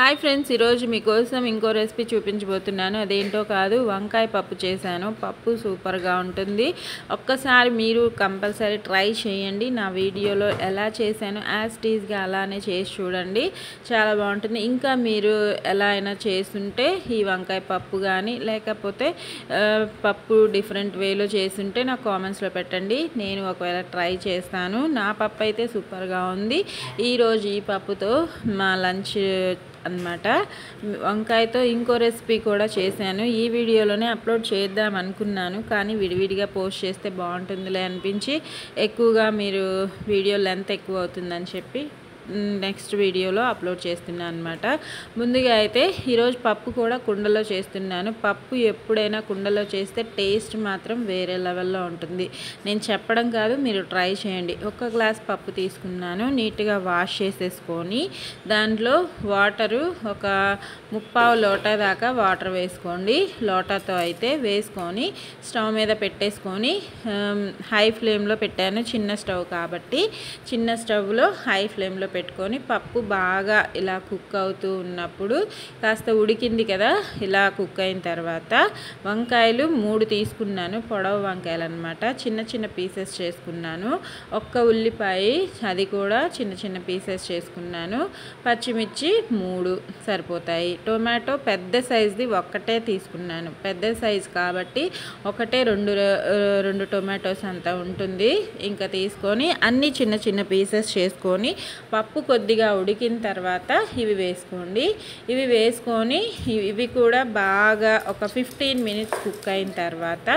Hi friends, ఈరోజు మీకోసం ఇంకో రెసిపీ చూపించబోతున్నాను. అదేంటో కాదు, వంకాయ పప్పు చేశాను. పప్పు సూపర్గా ఉంటుంది. ఒక్కసారి మీరు కంపల్సరీ ట్రై చేయండి. నా వీడియోలో ఎలా చేశాను యాజ్ టీజ్గా అలానే చేసి చూడండి, చాలా బాగుంటుంది. ఇంకా మీరు ఎలా అయినా చేస్తుంటే ఈ వంకాయ పప్పు కానీ లేకపోతే పప్పు డిఫరెంట్ వేలో చేస్తుంటే నాకు కామెంట్స్లో పెట్టండి. నేను ఒకవేళ ట్రై చేస్తాను. నా పప్పు అయితే సూపర్గా ఉంది. ఈరోజు ఈ పప్పుతో మా లంచ్ అన్నమాట. వంకాయతో ఇంకో రెసిపీ కూడా చేశాను. ఈ వీడియోలోనే అప్లోడ్ చేద్దాం అనుకున్నాను, కానీ విడివిడిగా పోస్ట్ చేస్తే బాగుంటుందిలే అనిపించి ఎక్కువగా మీరు వీడియో లెంత్ ఎక్కువ అవుతుందని చెప్పి నెక్స్ట్ వీడియోలో అప్లోడ్ చేస్తున్నాను అనమాట. ముందుగా అయితే ఈరోజు పప్పు కూడా కుండలో చేస్తున్నాను. పప్పు ఎప్పుడైనా కుండలో చేస్తే టేస్ట్ మాత్రం వేరే లెవెల్లో ఉంటుంది. నేను చెప్పడం కాదు, మీరు ట్రై చేయండి. ఒక గ్లాస్ పప్పు తీసుకున్నాను. నీట్గా వాష్ చేసేసుకొని దాంట్లో వాటరు ఒక 3/4 లోటా దాకా వాటర్ వేసుకోండి. లోటాతో అయితే వేసుకొని స్టవ్ మీద పెట్టేసుకొని హై ఫ్లేమ్లో పెట్టాను. చిన్న స్టవ్ కాబట్టి చిన్న స్టవ్లో హై ఫ్లేమ్లో పెట్టుకొని పప్పు బాగా ఇలా కుక్ అవుతూ ఉన్నప్పుడు కాస్త ఉడికింది కదా, ఇలా కుక్ అయిన తర్వాత వంకాయలు 3 తీసుకున్నాను. పొడవు వంకాయలు అనమాట. చిన్న చిన్న పీసెస్ చేసుకున్నాను. ఒక్క ఉల్లిపాయ, అది కూడా చిన్న చిన్న పీసెస్ చేసుకున్నాను. పచ్చిమిర్చి 3 సరిపోతాయి. టొమాటో పెద్ద సైజుది ఒక్కటే తీసుకున్నాను. పెద్ద సైజు కాబట్టి ఒకటే 2 టొమాటోస్ అంతా ఉంటుంది. ఇంకా తీసుకొని అన్ని చిన్న చిన్న పీసెస్ చేసుకొని పప్పు కొద్దిగా ఉడికిన తర్వాత ఇవి వేసుకోండి. ఇవి వేసుకొని ఇవి కూడా బాగా ఒక 15 మినిట్స్ కుక్ అయిన తర్వాత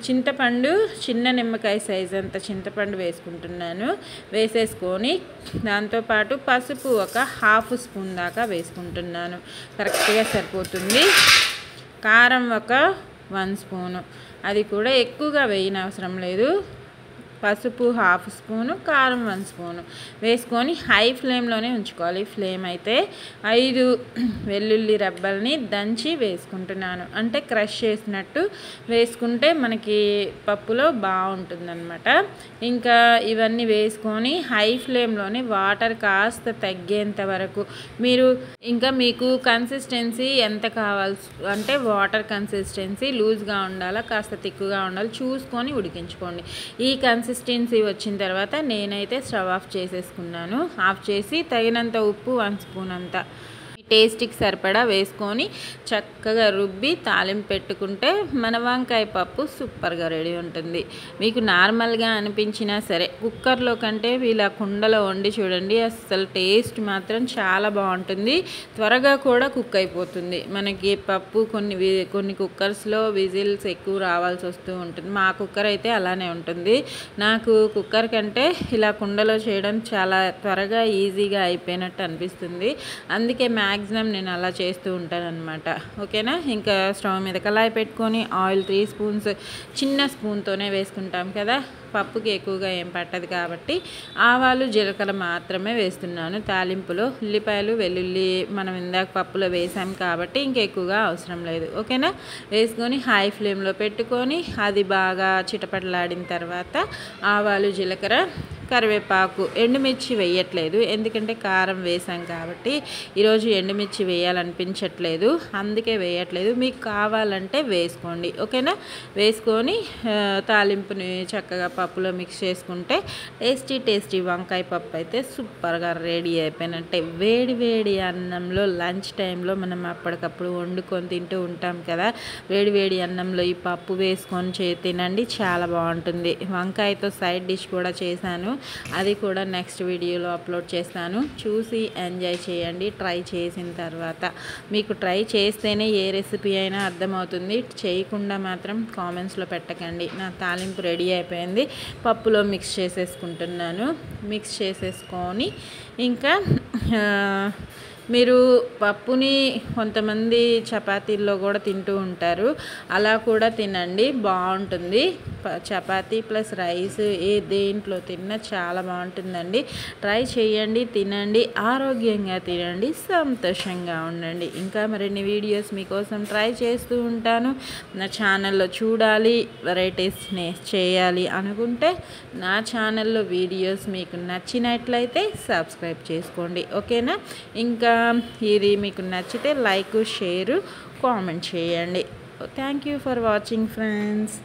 చింతపండు, చిన్న నిమ్మకాయ సైజ్ అంత చింతపండు వేసుకుంటున్నాను. వేసేసుకొని దాంతోపాటు పసుపు ఒక 1/2 స్పూన్ దాకా వేసుకుంటున్నాను. కరెక్ట్గా సరిపోతుంది. కారం ఒక 1 స్పూను, అది కూడా ఎక్కువగా వేయనవసరం లేదు. పసుపు 1/2 స్పూను, కారం 1 స్పూను వేసుకొని హై ఫ్లేమ్లోనే ఉంచుకోవాలి. ఫ్లేమ్ అయితే 5 వెల్లుల్లి రెబ్బల్ని దంచి వేసుకుంటున్నాను. అంటే క్రష్ చేసినట్టు వేసుకుంటే మనకి పప్పులో బాగుంటుందన్నమాట. ఇంకా ఇవన్నీ వేసుకొని హై ఫ్లేమ్లోనే వాటర్ కాస్త తగ్గేంత వరకు మీకు కన్సిస్టెన్సీ ఎంత కావాలి అంటే వాటర్ కన్సిస్టెన్సీ లూజ్గా ఉండాలా, కాస్త తిక్కుగా ఉండాలి చూసుకొని ఉడికించుకోండి. ఈ కన్సిస్టెన్సీ వచ్చిన తర్వాత నేనైతే స్టవ్ ఆఫ్ చేసేసుకున్నాను. ఆఫ్ చేసి తగినంత ఉప్పు 1 స్పూన్ అంతా టేస్ట్కి సరిపడా వేసుకొని చక్కగా రుబ్బి తాలింపు పెట్టుకుంటే మన వంకాయ పప్పు సూపర్గా రెడీ ఉంటుంది. మీకు నార్మల్గా అనిపించినా సరే కుక్కర్లో కంటే ఇలా కుండలో వండి చూడండి, అసలు టేస్ట్ మాత్రం చాలా బాగుంటుంది. త్వరగా కూడా కుక్ అయిపోతుంది. మనకి పప్పు కొన్ని కుక్కర్స్లో విజిల్స్ ఎక్కువ రావాల్సి వస్తూ ఉంటుంది. మా కుక్కర్ అయితే అలానే ఉంటుంది. నాకు కుక్కర్ కంటే ఇలా కుండలో చేయడం చాలా త్వరగా ఈజీగా అయిపోయినట్టు అనిపిస్తుంది. అందుకే మ్యాక్సిమం నేను అలా చేస్తూ ఉంటాను అనమాట. ఓకేనా. ఇంకా స్టవ్ మీద కళాయి పెట్టుకొని ఆయిల్ 3 స్పూన్స్ చిన్న స్పూన్తోనే వేసుకుంటాం కదా, పప్పుకి ఎక్కువగా ఏం పట్టదు కాబట్టి ఆవాలు జీలకర్ర మాత్రమే వేస్తున్నాను. తాలింపులో ఉల్లిపాయలు వెల్లుల్లి మనం ఇందాక పప్పులో వేసాం కాబట్టి ఇంకెక్కువగా అవసరం లేదు. ఓకేనా. వేసుకొని హై ఫ్లేమ్లో పెట్టుకొని అది బాగా చిటపటలాడిన తర్వాత ఆవాలు జీలకర్ర కరివేపాకు, ఎండుమిర్చి వేయట్లేదు ఎందుకంటే కారం వేసాం కాబట్టి ఈరోజు ఎండుమిర్చి వేయాలనిపించట్లేదు, అందుకే వేయట్లేదు. మీకు కావాలంటే వేసుకోండి. ఓకేనా. వేసుకొని తాలింపుని చక్కగా పప్పులో మిక్స్ చేసుకుంటే టేస్టీ వంకాయ పప్పు అయితే సూపర్గా రెడీ అయిపోయినట్టే. వేడి అన్నంలో లంచ్ టైంలో మనం అప్పటికప్పుడు వండుకొని తింటూ ఉంటాం కదా, వేడి అన్నంలో ఈ పప్పు వేసుకొని తినండి, చాలా బాగుంటుంది. వంకాయతో సైడ్ డిష్ కూడా చేశాను, అది కూడా నెక్స్ట్ వీడియోలో అప్లోడ్ చేస్తాను. చూసి ఎంజాయ్ చేయండి. ట్రై చేసిన తర్వాత మీకు ట్రై చేస్తేనే ఏ రెసిపీ అయినా అర్థమవుతుంది. చేయకుండా మాత్రం కామెంట్స్లో పెట్టకండి. నా తాలింపు రెడీ అయిపోయింది. పప్పులో మిక్స్ చేసేసుకుంటున్నాను. మిక్స్ చేసేసుకొని ఇంకా మీరు పప్పుని కొంతమంది చపాతీల్లో కూడా తింటూ ఉంటారు, అలా కూడా తినండి, బాగుంటుంది. చపాతీ ప్లస్ రైస్ దేంట్లో తిన్నా చాలా బాగుంటుందండి. ట్రై చేయండి, తినండి, ఆరోగ్యంగా తినండి, సంతోషంగా ఉండండి. ఇంకా మరిన్ని వీడియోస్ మీకోసం ట్రై చేస్తూ ఉంటాను. నా ఛానల్లో చూడాలి, వెరైటీస్ చేయాలి అనుకుంటే నా ఛానల్లో వీడియోస్ మీకు నచ్చినట్లయితే సబ్స్క్రైబ్ చేసుకోండి. ఓకేనా. ఇంకా ఇది మీకు నచ్చితే లైక్, షేర్, కామెంట్ చేయండి. Thank you for watching friends.